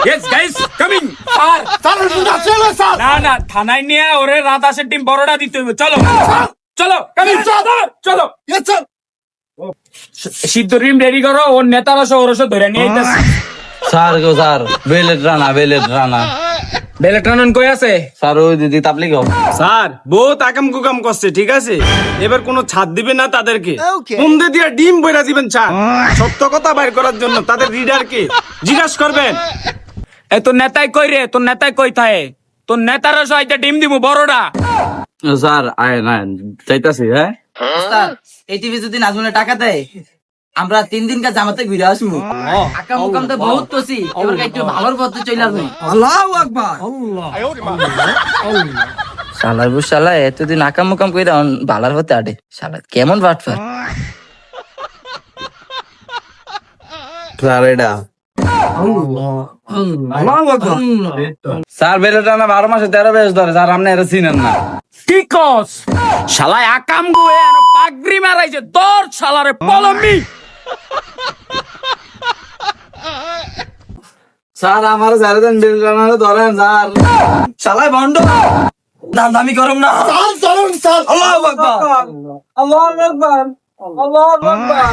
Yes, guys, coming. Sir, না না থানায় নিয়ে ওরে রাত আসের টিম বড়টা দিতে হবে। চলো চলো coming, চলো সিদ্ধ রিম রেডি করো, ওর নেতারা সহ ওর ধরে নিয়ে আইতাছে। স্যার গো স্যার, বেলেট রানা বেলেট্রানন কই আছে? স্যার ওই দিদি তাবলিগ হোক। স্যার বহুত আকাম কুকাম করছে, ঠিক আছে? এবার কোনো ছাড় দিবে না তাদেরকে। মুন্দে দিয়ে ডিম বইরা দিবেন স্যার। সত্য কথা বাইর করার জন্য তাদের লিডারকে জিজ্ঞাসা করবেন। এ তোর নেতাই কই রে? তোর নেতাই কই থাকে? তোর নেতারা সহ আইতে ডিম দিমু বড়টা। স্যার আয় না চাইতাছি। হ্যাঁ স্যার এই টিভি যদি নাজমুলে টাকা দেয় আমরা 3 দিন কাজ জামাতে ঘুরে আসবো। আকাম মুকাম তো বহুত করছি, এবার একটু ভালোর পথে চলে আসবো। আল্লাহু আকবার। শালার বু শালা এতদিন আকাম মুকাম কইরা ভালার পথে আডে। শালা কেমন বাটফা। স্যার এটা স্যার বেলেট রানা 12 মাসে 13 বেশ ধরে স্যার, আপনি এটা চিনেন না। কি কস? শালায় আকাম গুয়ে আর পাগড়ি মারাইছে তোর শালারে পলমি। স্যার আমার যারা দেন বেলেট রানা ধরেন স্যার। শালায় ভন্ড। দামি গরম না। আল্লাহু আকবার। আল্লাহু আকবার। আল্লাহু আকবার।